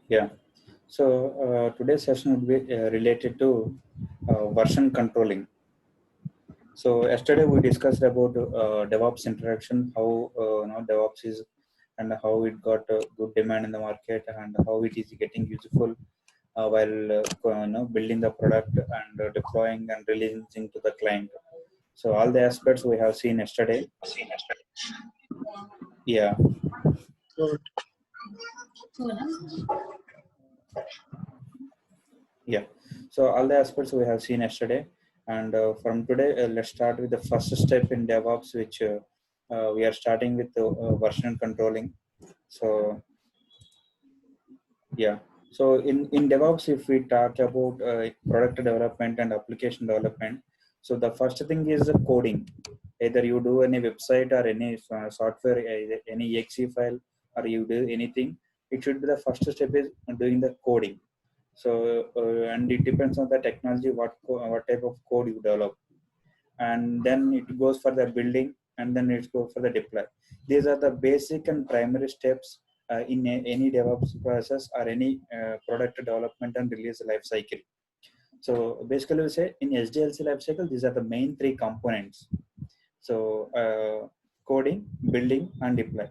Yeah. So today's session would be related to version controlling. So yesterday we discussed about DevOps interaction, how DevOps is, and how it got good demand in the market, and how it is getting useful while building the product and deploying and releasing to the client. So all the aspects we have seen yesterday. Yeah. Good. Yeah. So all the aspects we have seen yesterday, and from today, let's start with the first step in DevOps, which we are starting with the version controlling. So yeah. So in DevOps, if we talk about product development and application development, so the first thing is the coding. Either you do any website or any software, any exe file, or you do anything, it should be the first step is doing the coding. So and it depends on the technology, what type of code you develop, and then it goes for the building, and then it goes for the deploy. These are the basic and primary steps in any DevOps process or any product development and release life cycle. So basically, we say in SDLC life cycle, these are the main three components. So coding, building, and deploy.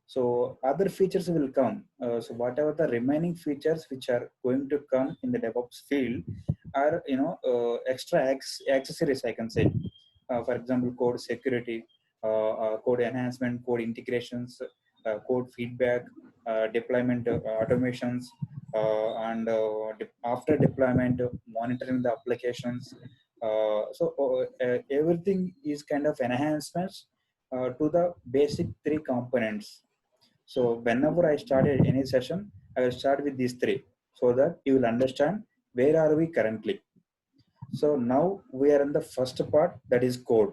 So other features will come. So whatever the remaining features which are going to come in the DevOps field are extra accessories, I can say. For example, code security, code enhancement, code integrations, code feedback, deployment automations, and after deployment, monitoring the applications. Everything is kind of enhancements to the basic three components. So whenever I started any session, I will start with these three so that you will understand where are we currently. So now we are in the first part, that is code.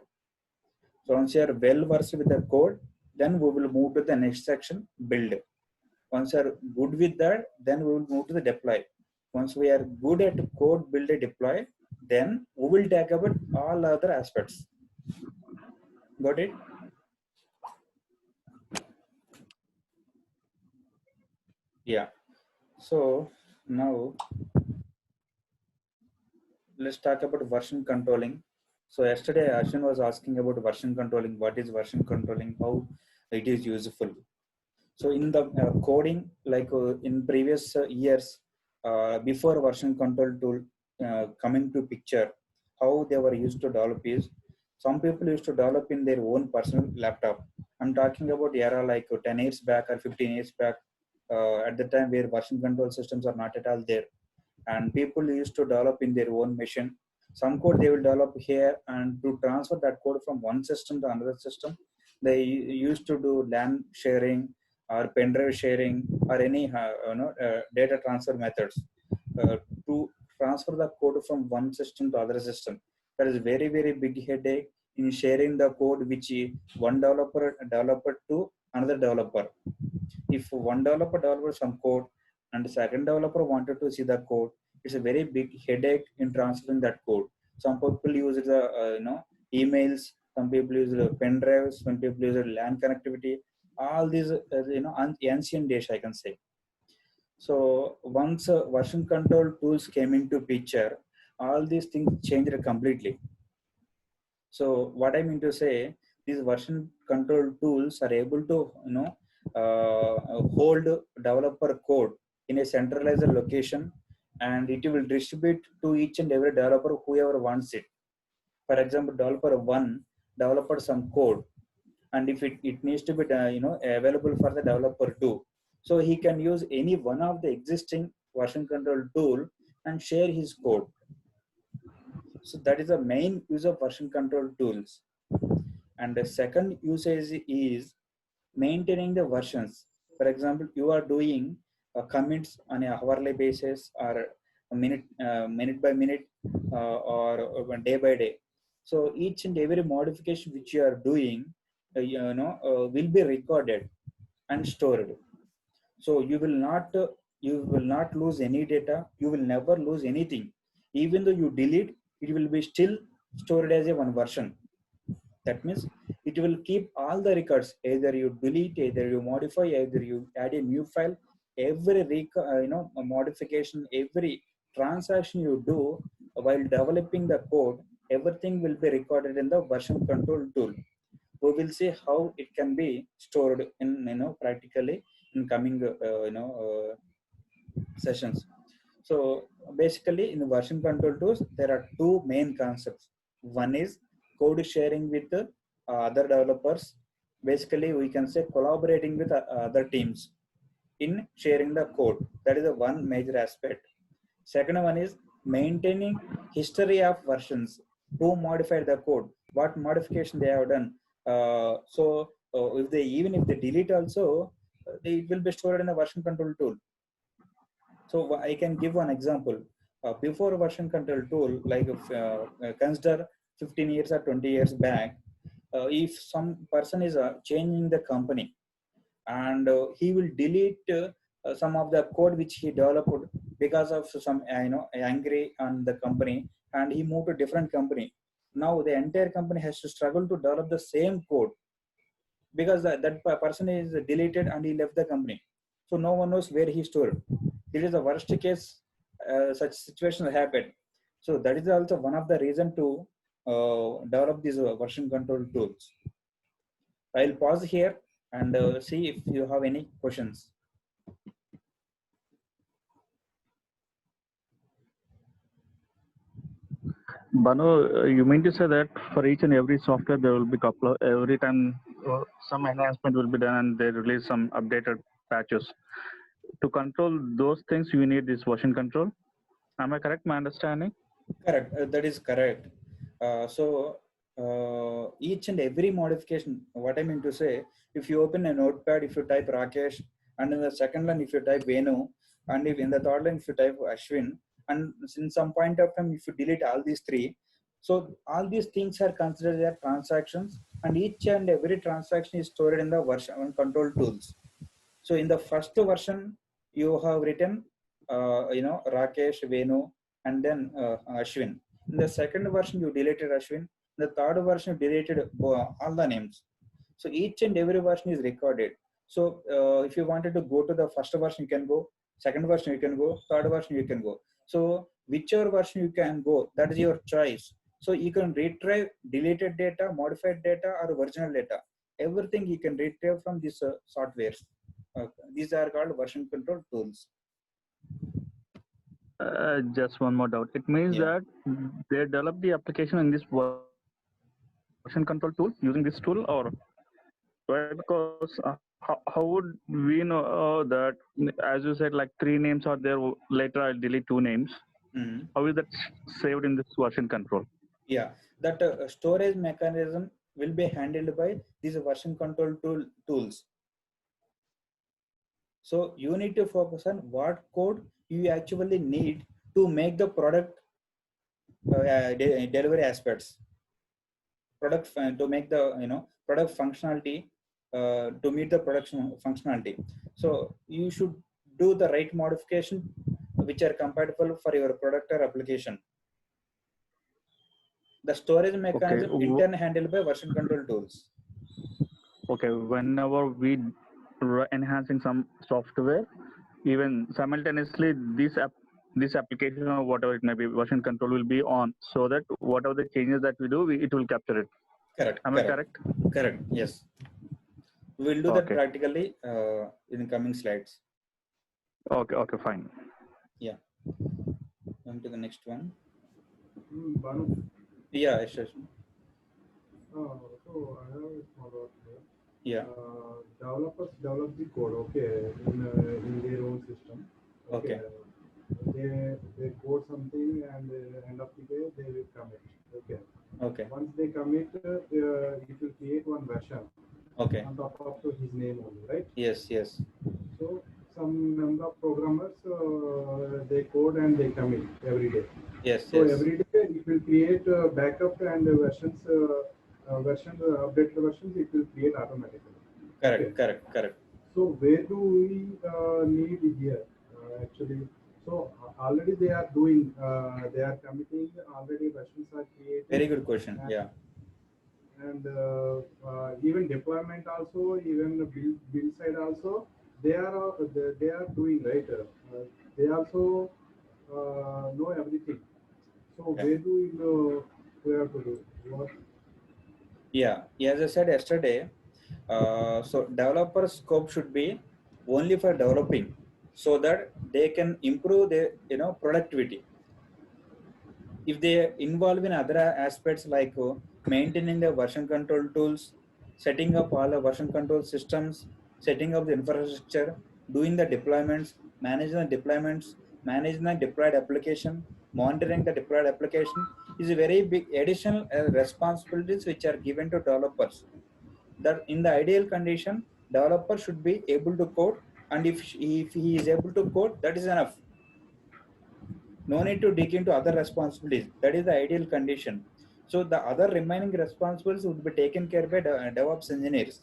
So once you are well versed with the code, then we will move to the next section, build. Once you are good with that, then we will move to the deploy. Once we are good at code, build, deploy, then we will talk about all other aspects. Got it? Yeah. So now let's talk about version controlling. So yesterday Ashwin was asking about version controlling. What is version controlling? How it is useful? So in the coding, like in previous years, before version control tool coming to picture, how they were used to develop is some people used to develop in their own personal laptop. I'm talking about era like 10 years back or 15 years back, at the time where version control systems are not at all there, and people used to develop in their own machine. Some code they will develop here, and to transfer that code from one system to another system, they used to do LAN sharing or pen drive sharing or any data transfer methods to transfer the code from one system to other system. That is very big headache in sharing the code which one developer to another developer. If one developer develops some code and the second developer wanted to see the code, it's a very big headache in transferring that code. Some people use the emails, some people use the pen drives, some people use the LAN connectivity. All these ancient days, I can say. So once version control tools came into picture, all these things changed completely. So what I mean to say, these version control tools are able to hold developer code in a centralized location, and it will distribute to each and every developer whoever wants it. For example, developer one developed some code, and if it needs to be available for the developer two, so he can use any one of the existing version control tool and share his code. So that is the main use of version control tools. And the second usage is maintaining the versions. For example, you are doing commits on a hourly basis or a minute by minute, or day by day. So each and every modification which you are doing, will be recorded and stored. So you will not lose any data. You will never lose anything. Even though you delete, it will be still stored as a one version. That means it will keep all the records. Either you delete, either you modify, either you add a new file. every modification, every transaction you do while developing the code, everything will be recorded in the version control tool. We will see how it can be stored in practically in coming sessions. So basically, in the version control tools, there are two main concepts. One is code sharing with other developers. Basically, we can say collaborating with other teams in sharing the code. That is the one major aspect. Second one is maintaining history of versions. Who modified the code? What modification they have done? If they even if they delete also, it will be stored in a version control tool. So I can give one example. Before version control tool, like if, consider 15 years or 20 years back, if some person is changing the company and he will delete some of the code which he developed because of some angry on the company, and he moved to different company. Now the entire company has to struggle to develop the same code because that person is deleted and he left the company, so no one knows where he stored. It is the worst case such situation happen. So that is also one of the reason to develop these version control tools. I'll pause here and see if you have any questions. Banu, you mean to say that for each and every software there will be couple of, every time some enhancement will be done and they release some updated patches. To control those things, you need this version control. Am I correct? My understanding? Correct. That is correct. Each and every modification, what I mean to say, if you open a notepad, if you type Rakesh, and in the second line, if you type Venu, and if in the third line, if you type Ashwin, and in some point of time, if you delete all these three, so all these things are considered as transactions, and each and every transaction is stored in the version control tools. So in the first version, you have written, Rakesh, Venu, and then Ashwin. In the second version, you deleted Ashwin. In the third version, you deleted all the names. So each and every version is recorded. So if you wanted to go to the first version, you can go. Second version, you can go. Third version, you can go. So whichever version you can go, that is your choice. So you can retrieve deleted data, modified data, or original data. Everything you can retrieve from this software. These are called version control tools. Just one more doubt. It means that they develop the application in this version control tool using this tool, or why? Because how would we know that, as you said, like 3 names are there, later I'll delete 2 names. How is that saved in this version control? Yeah, that storage mechanism will be handled by these version control tools. So you need to focus on what code you actually need to make the product delivery aspects, product to make the product functionality, to meet the production functionality. So you should do the right modification which are compatible for your product or application. The storage mechanism in turn handled by version control tools. Okay, whenever we enhancing some software, even simultaneously this application or whatever it may be, version control will be on, so that whatever the changes that we do, it will capture it. Correct. Am I correct? Correct. Yes. We will do that practically in coming slides. Okay. Okay. Fine. Yeah. On to the next one. Banu. Yeah. Sure. So I have a follow-up here. Yeah. Developers develop the code, okay, in their own system. Okay. They code something, and end of the day they will commit. Okay. Okay. Once they commit, it will create one version. Okay. On top of his name only, right? Yes. Yes. So some number of programmers they code and they commit every day. Yes. So yes. every day it will create backup and versions, updated versions. It will create automatically. Correct. Okay. Correct. So where do we need here actually? So already they are doing, they are committing. Already versions are created. Very good question. Yeah. And even deployment also, even the build side also, they are doing right. They also know everything. So Yeah. where do we know we have to do what? Yeah, as I said yesterday, so developer scope should be only for developing, so that they can improve their productivity. If they involve in other aspects like maintaining the version control tools, setting up all the version control systems, setting up the infrastructure, doing the deployments, managing the deployed application, monitoring the deployed application is a very big additional responsibilities which are given to developers. That in the ideal condition, developer should be able to code, and if he is able to code, that is enough. No need to dig into other responsibilities. That is the ideal condition. So the other remaining responsibilities would be taken care by DevOps engineers.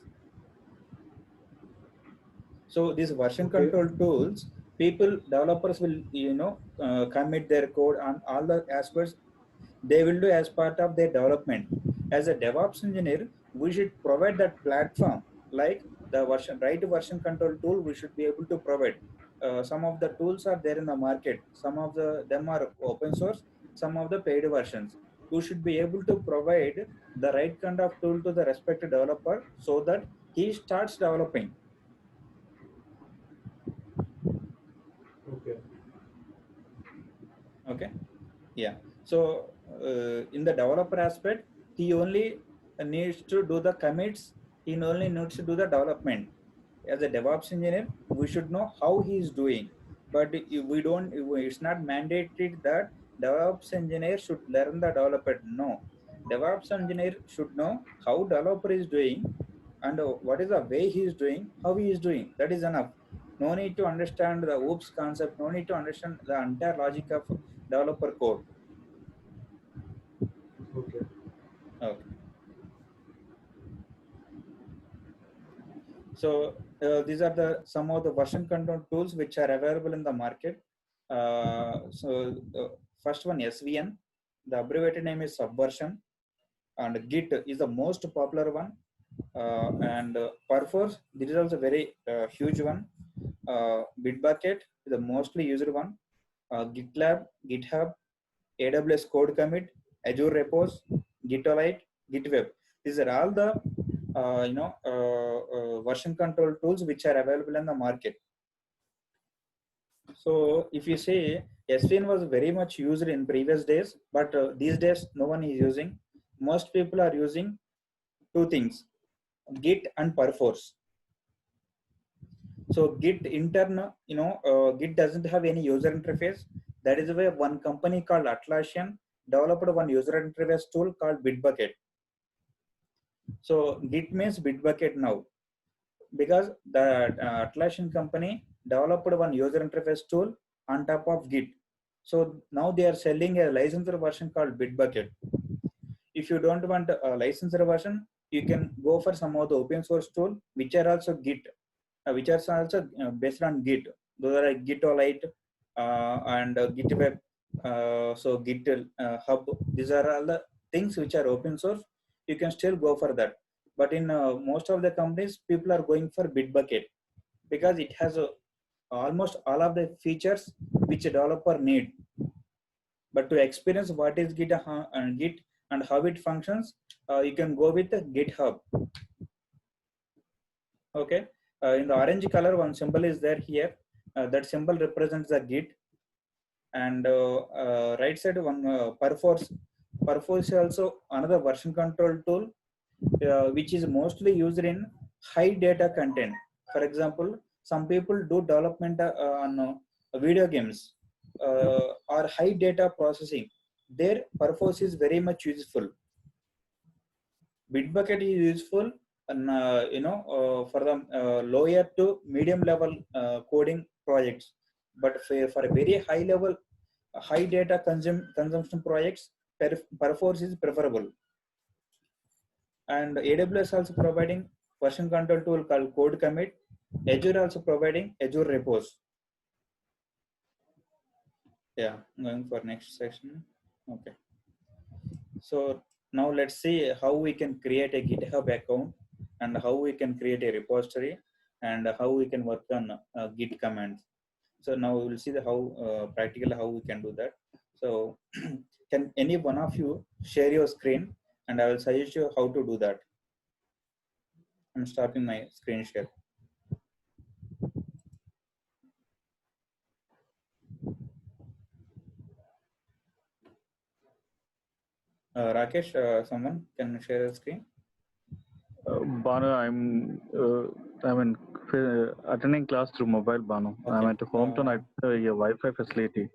So these version Okay. control tools, people, developers will commit their code on all the aspects. They will do as part of their development. As a DevOps engineer, we should provide that platform, like the right version control tool. We should be able to provide. Some of the tools are there in the market. Some of them are open source. Some of the paid versions. We should be able to provide the right kind of tool to the respective developer, so that he starts developing. Okay. Okay. Yeah. So in the developer aspect, he only needs to do the commits. He only needs to do the development. As a DevOps engineer, we should know how he is doing. But if we don't, it's not mandated that DevOps engineer should learn the developer. No, DevOps engineer should know how developer is doing, and what is the way he is doing, how he is doing. That is enough. No need to understand the OOPS concept. No need to understand the entire logic of developer code. Okay. Okay. So these are the some of the version control tools which are available in the market. So first one, SVN. The abbreviated name is Subversion, and Git is the most popular one. And Perforce, this is also very huge one. Bitbucket is the mostly used one. GitLab, GitHub, AWS Code Commit, Azure Repos, Gitolite, GitWeb. These are all the version control tools which are available in the market. So if you say SVN was very much used in previous days, but these days no one is using. Most people are using two things: Git and Perforce. So Git intern, Git doesn't have any user interface. That is why one company called Atlassian developed one user interface tool called Bitbucket. So Git means Bitbucket now, because the Atlassian company developed one user interface tool on top of Git. So now they are selling a licensed version called Bitbucket. If you don't want a licensed version, you can go for some of the open source tool, which are also Git, which are also based on Git. Those are like Gitolite and GitWeb. So Git Hub. These are all the things which are open source. You can still go for that. But in most of the companies, people are going for Bitbucket because it has almost all of the features which a developer need. But to experience what is Git and Git and how it functions, you can go with GitHub. Okay. In the orange color, one symbol is there here. That symbol represents the Git, and right side one Perforce. Perforce is also another version control tool, which is mostly used in high data content. For example, some people do development on video games or high data processing. Their Perforce is very much useful. Bitbucket is useful, and for the lower to medium level coding projects, but for a very high level, high data consumption projects, Perforce is preferable. And AWS also providing version control tool called Code Commit. Azure also providing Azure Repos. Yeah, going for next section. Okay. So now let's see how we can create a GitHub account and how we can create a repository. and how we can work on Git commands. So now we will see how practically how we can do that. So can any one of you share your screen, and I will suggest you how to do that. I'm starting my screen share. Rakesh, someone can share a screen. Banu, I'm attending class through mobile, Banu. Okay. I'm at hometown at a Wi-Fi facility.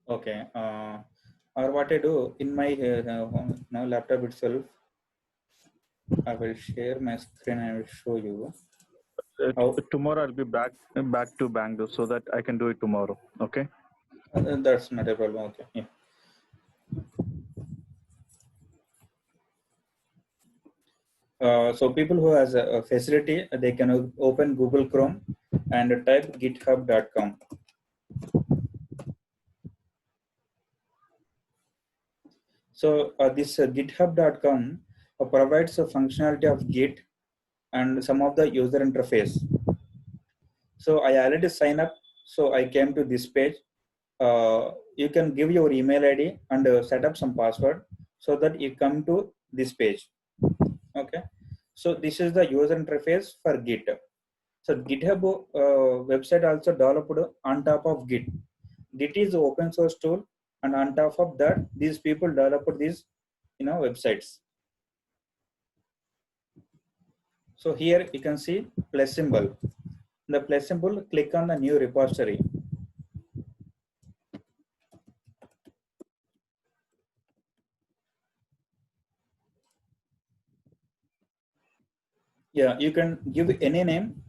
Okay. Or what I do in my now laptop itself, I will share my screen and I will show you. Tomorrow I'll be back to Bangalore so that I can do it tomorrow. Okay. That's not a problem. Okay. Yeah. So people who has a facility, they can open Google Chrome and type github.com. So this github.com provides a functionality of Git and some of the user interface. So I already signed up. So I came to this page. You can give your email ID and set up some password so that you come to this page. Okay. So this is the user interface for Git. So GitHub website also developed on top of Git. Git is open source tool, and on top of that, these people developed these, websites. So here you can see plus symbol. The plus symbol, click on the new repository. Yeah, you can give any name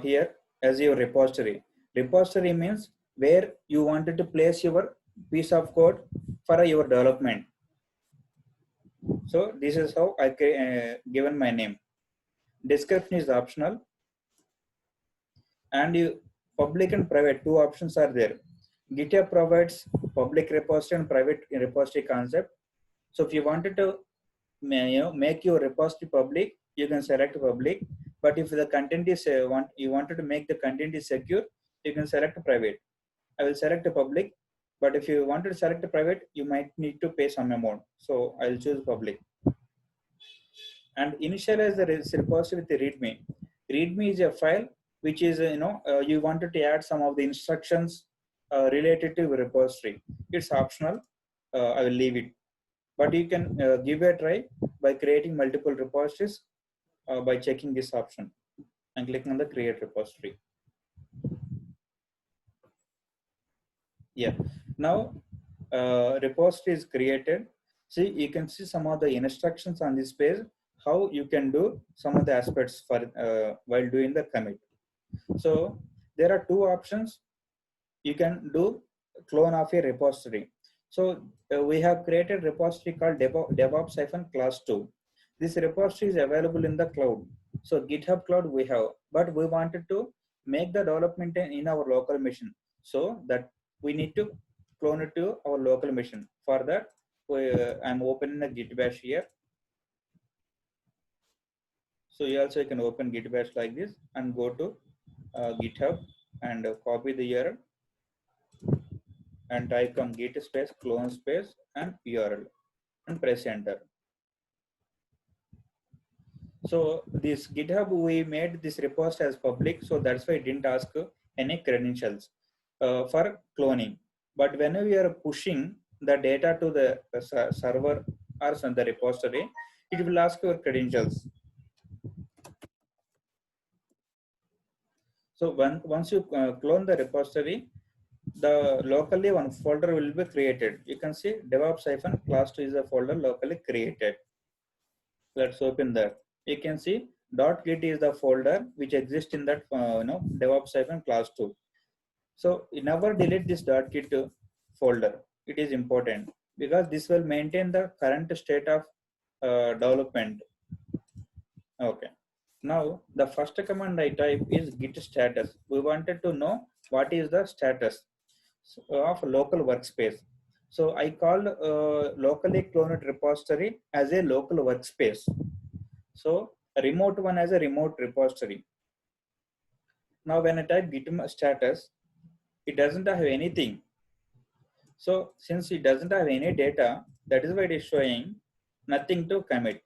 here as your repository. Repository means where you wanted to place your piece of code for your development. So this is how I given my name. Description is optional, and public and private two options are there. GitHub provides public repository and private repository concept. So if you wanted to make your repository public, you can select public. But if the content is you wanted to make the content is secure, you can select private. I will select a public, but if you want to select a private, you might need to pay some amount. So I'll choose public. And initialize the repository with the README. README is a file which is you wanted to add some of the instructions related to your repository. It's optional. I will leave it, but you can give a try by creating multiple repositories by checking this option and clicking on the create repository. Yeah, now repository is created. See, you can see some of the instructions on this page, how you can do some of the aspects for while doing the commit. So there are two options. You can do clone of a repository. So we have created repository called DevOps-class 2. This repository is available in the cloud. So GitHub cloud we have, but we wanted to make the development in our local machine. So that we need to clone it to our local machine. For that, I'm opening the Git bash here. So you also can open Git bash like this and go to GitHub and copy the URL and type on git space clone space and URL and press enter. So this GitHub, we made this repository as public, so that's why it didn't ask any credentials for cloning. But when we are pushing the data to the server or the repository, it will ask your credentials. So once you clone the repository, the locally one folder will be created. You can see DevOps-class 2 is a folder locally created. Let's open that. You can see .git is the folder which exists in that DevOps-class 2. So you never delete this .git folder. It is important because this will maintain the current state of development. Okay. Now the first command I type is git status. We wanted to know what is the status of local workspace. So I called locally cloned repository as a local workspace. So a remote one as a remote repository. Now when I type git status, it doesn't have anything. So since it doesn't have any data, that is why it is showing nothing to commit.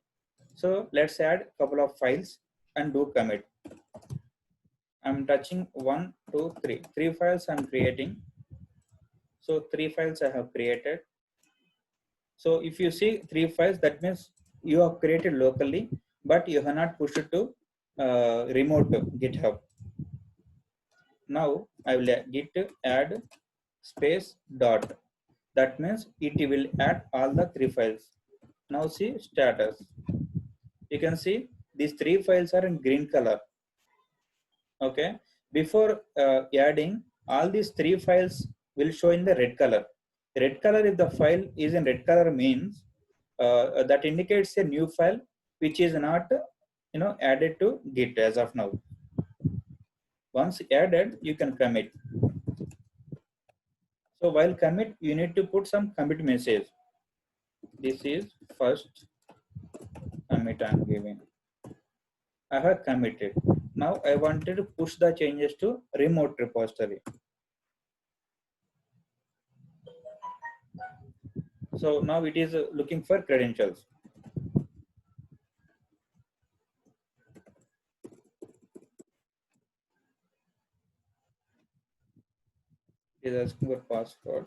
So let's add a couple of files and do commit. I'm touching 1, 2, 3. 3 files I'm creating. So 3 files I have created. So if you see 3 files, that means you have created locally, but you have not pushed it to remote GitHub. Now I will git add space dot. That means it will add all the 3 files. Now see status. You can see these 3 files are in green color. Okay. Before adding, all these 3 files will show in the red color. Red color, if the file is in red color, means that indicates a new file which is not added to Git as of now. Once added, you can commit. So while commit, you need to put some commit message. This is first commit I'm giving. I have committed. Now I wanted to push the changes to remote repository. So now it is looking for credentials. It is asking for password.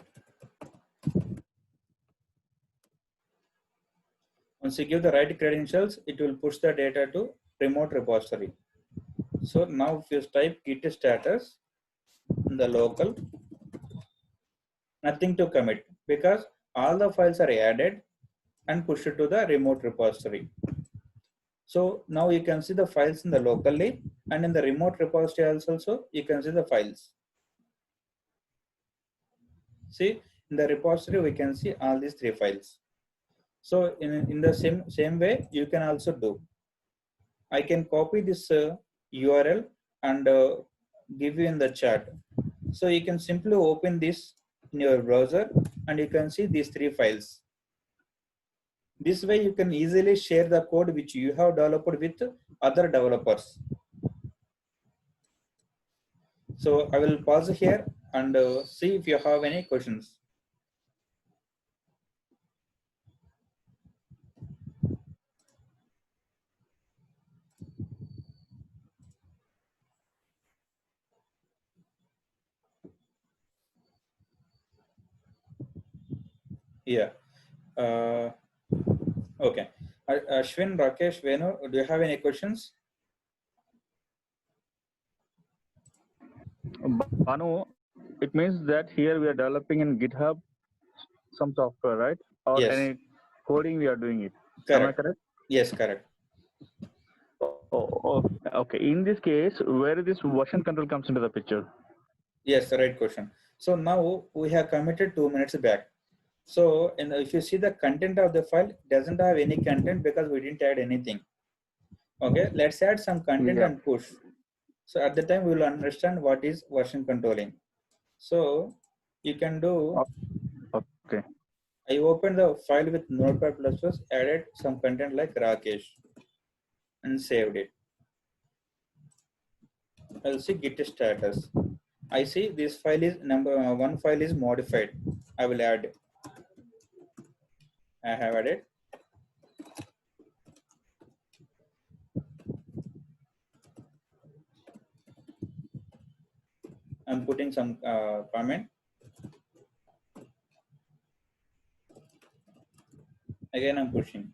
Once you give the right credentials, it will push the data to remote repository. So now if you type git status in the local, nothing to commit because all the files are added and pushed to the remote repository. So now you can see the files in the locally, and in the remote repository also you can see the files. See, in the repository we can see all these 3 files. So in the same way you can also do. I can copy this URL and give you in the chat. So you can simply open this in your browser and you can see these 3 files. This way you can easily share the code which you have developed with other developers. So I will pause here and see if you have any questions. Yeah. Okay. Ashwin, Rakesh, Venu, do you have any questions? Banu, it means that here we are developing in GitHub some software, right? Or Yes. any coding we are doing it. Correct. Am I correct? Yes, correct. Oh, okay. In this case, where this version control comes into the picture? Yes, the right question. So now we have committed 2 minutes back. So if you see the content of the file, it doesn't have any content because we didn't add anything. Okay, let's add some content and push. So at the time we will understand what is version controlling. So you can do. Okay. I opened the file with Notepad++, added some content like Rakesh, and saved it. I'll see git status. I see this file is one file is modified. I will add. I have added. I'm putting some comment. Again, I'm pushing.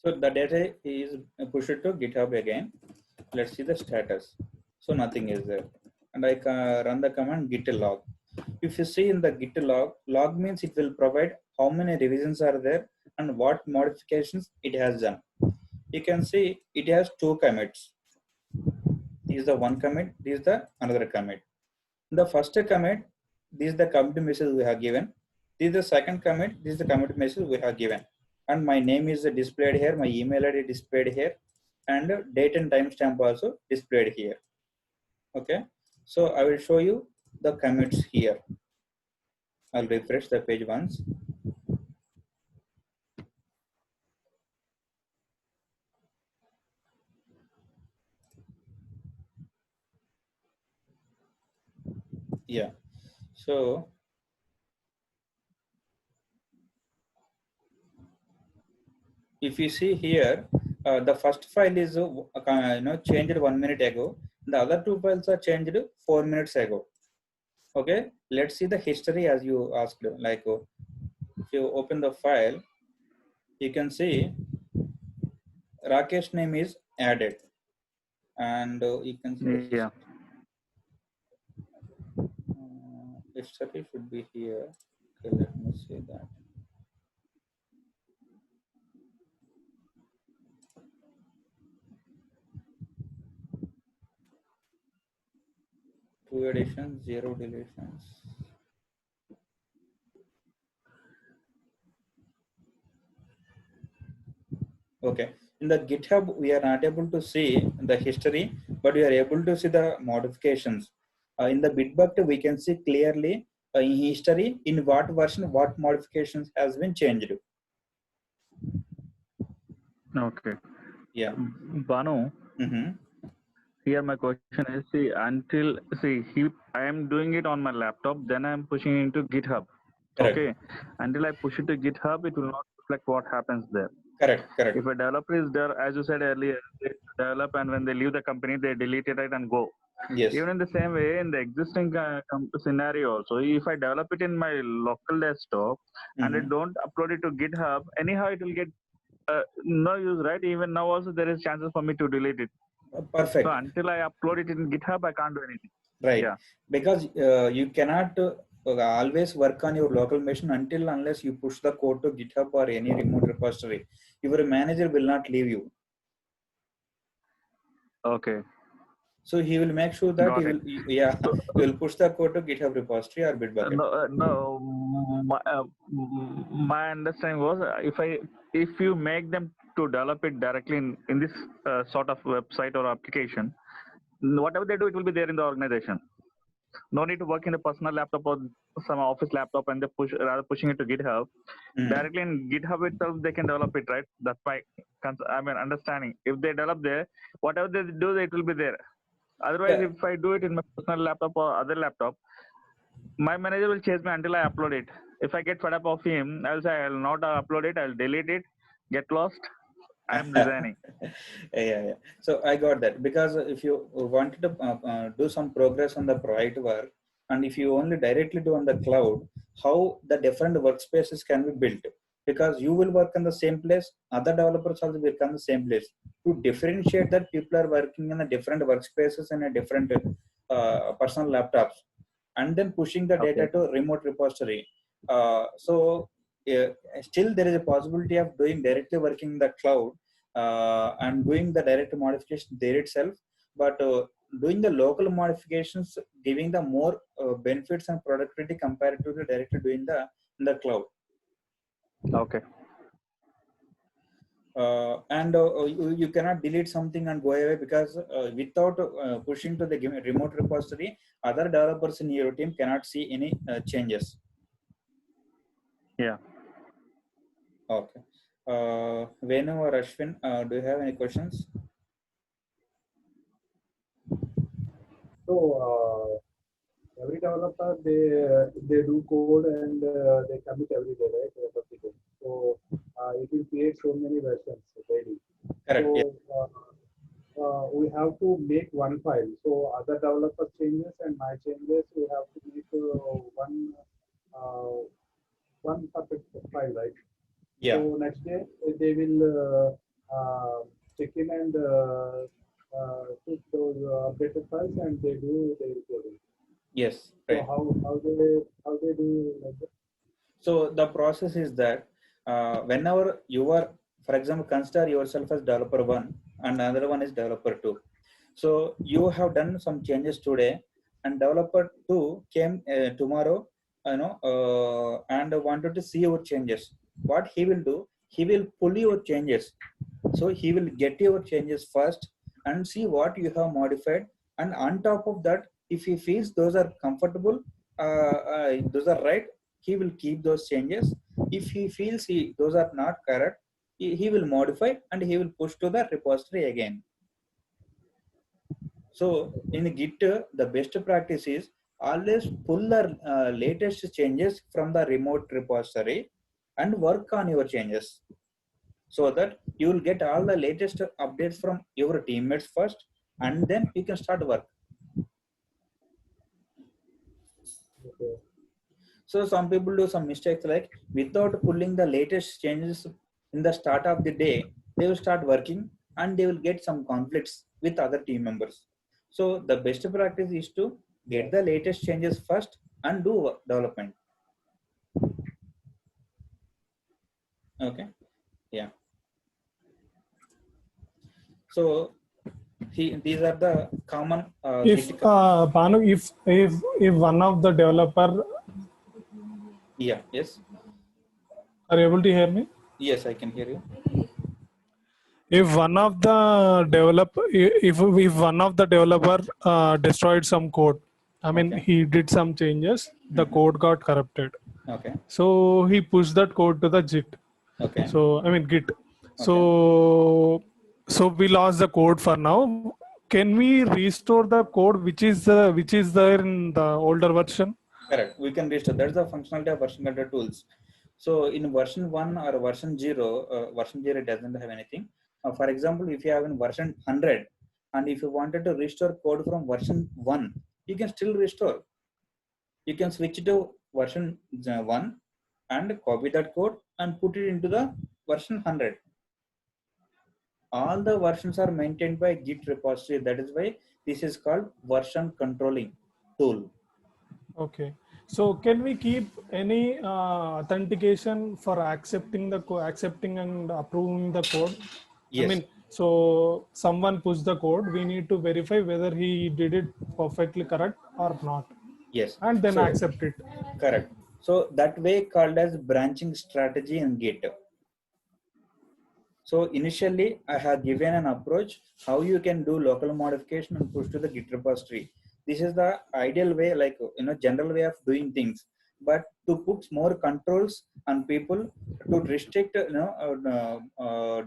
So the data is pushed to GitHub again. Let's see the status. So nothing is there. And I can run the command git log. If you see in the git log, log means it will provide how many revisions are there and what modifications it has done. You can see it has 2 commits. This is the one commit, this is the another commit. In the first commit, this is the commit message we have given. This is the second commit, this is the commit message we have given. And my name is displayed here, my email ID displayed here, and date and timestamp also displayed here. Okay, so I will show you the commits here. I'll refresh the page once. Yeah, so if you see here, the first file is changed 1 minute ago. The other two files are changed 4 minutes ago. Okay, let's see the history as you asked. Like if you open the file, you can see Rakesh name is added, and you can see the Yeah. history should be here. Okay, let me see that. Two additions, zero deletions. Okay, in the GitHub, we are not able to see the history, but we are able to see the modifications. In the Bitbucket, we can see clearly in history in what version, what modifications has been changed. Okay. Yeah. Banu, here my question is, I am doing it on my laptop, then I am pushing it into GitHub. Correct. Okay. Until I push it to GitHub, it will not reflect what happens there. Correct. Correct. If a developer is there, as you said earlier, they develop and when they leave the company, they delete it and go. Yes. Even in the same way, in the existing scenario also, if I develop it in my local desktop and I don't upload it to GitHub, anyhow it will get no use, right? Even now also there is chances for me to delete it. Perfect. So until I upload it in GitHub, I can't do anything. Right. Yeah. Because you cannot always work on your local machine unless you push the code to GitHub or any remote repository. Your manager will not leave you. Okay. So he will make sure that he will push the code to GitHub repository or Bitbucket. My understanding was if you make them to develop it directly in this sort of website or application, whatever they do, it will be there in the organization. No need to work in a personal laptop or some office laptop and they pushing it to GitHub. Directly in GitHub itself, they can develop it, right? That's my understanding. If they develop there, whatever they do, it will be there. Otherwise, if I do it in my personal laptop or other laptop, my manager will chase me until I upload it. If I get fed up of him, I'll say I'll not upload it. I'll delete it. Get lost. I'm resigning. Yeah. So I got that, because if you wanted to do some progress on the project work, and if you only directly do on the cloud, how the different workspaces can be built? Because you will work in the same place, other developers also work on the same place. To differentiate that, people are working in a different workspaces and a different personal laptops, and then pushing the data to remote repository. Still there is a possibility of doing directly working in the cloud and doing the direct modification there itself, but doing the local modifications giving the more benefits and productivity compared to the directly doing in the cloud. Okay. You cannot delete something and go away, because without pushing to the remote repository, other developers in your team cannot see any changes. Yeah. Okay. Venu or Ashwin, do you have any questions? So every developer, they do code and they commit every day, right? So it will create so many versions daily. Correct. So we have to make one file. So other developer changes and my changes, we have to make one perfect file, right? Yeah. So next day they will check in and put those updated files and they do their coding. Yes. Right. So how they do like that? So the process is that whenever you are, for example, consider yourself as developer 1 and another one is developer 2. So you have done some changes today, and developer 2 came tomorrow, and wanted to see your changes. What he will do, he will pull your changes. So he will get your changes first and see what you have modified And on top of that, if he feels those are comfortable, those are right, he will keep those changes. If he feels those are not correct, he will modify and he will push to the repository again. So in Git, the best practice is always pull the latest changes from the remote repository and work on your changes, so that you will get all the latest updates from your teammates first, and then you can start work. Okay. So some people do some mistakes, like without pulling the latest changes in the start of the day, they will start working and they will get some conflicts with other team members. So the best practice is to get the latest changes first and do development. Okay. Yeah. So these are the common If Banu, if one of the developer yeah. Yes. are able to hear me, Yes, I can hear you. if one of the developer destroyed some code, I mean Okay. he did some changes, the code got corrupted. Okay. So he pushed that code to the Git. Okay. So I mean Git. So we lost the code for now. Can we restore the code which is there in the older version? Correct. We can restore. That's the functionality of version control tools. So in version 1 or version 0, version 0 doesn't have anything. For example, if you have in version 100 and if you wanted to restore code from version 1, you can still restore. You can switch to version 1 and copy that code and put it into the version 100. All the versions are maintained by Git repository. That is why this is called version controlling tool. Okay. So can we keep any authentication for accepting and approving the code? Yes. I mean, so someone pushed the code, we need to verify whether he did it perfectly correct or not. Yes. And then So, accept it. Correct. So that way called as branching strategy in Git. So initially I have given an approach how you can do local modification and push to the Git repository. This is the ideal way, like general way of doing things. But to put more controls on people, to restrict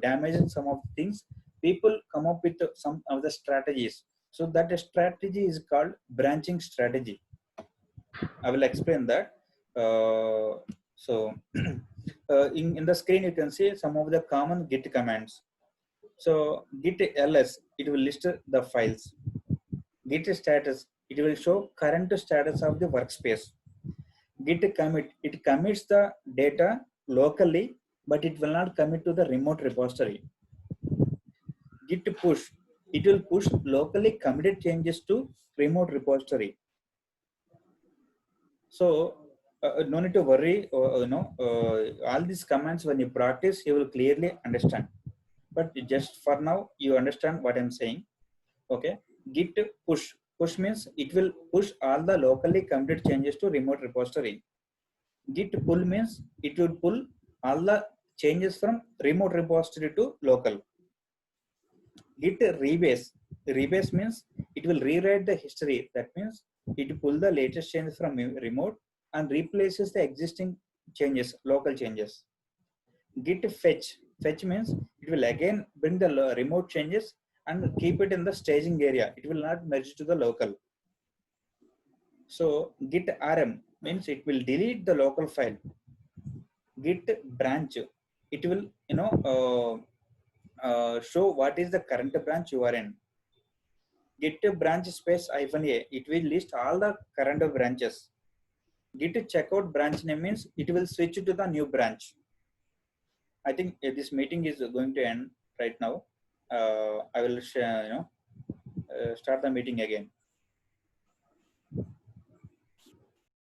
damaging some of the things, people come up with some of the strategies. So that strategy is called branching strategy. I will explain that. So in the screen you can see some of the common Git commands. So git ls, it will list the files. Git status, it will show current status of the workspace. Git commit, it commits the data locally, but it will not commit to the remote repository. Git push, it will push locally committed changes to remote repository. So no need to worry. All these commands when you practice, you will clearly understand. But just for now, you understand what I'm saying. Okay. Git push. Push means it will push all the locally committed changes to remote repository. Git pull means it will pull all the changes from remote repository to local. Git rebase. Rebase means it will rewrite the history. That means it will pull the latest changes from remote and replaces the existing changes, local changes. Git fetch. Fetch means it will again bring the remote changes and keep it in the staging area. It will not merge to the local. So git rm means it will delete the local file. Git branch, it will show what is the current branch you are in. Git branch space -a, it will list all the current branches. Git checkout branch name means it will switch to the new branch. I think this meeting is going to end right now. I will start the meeting again.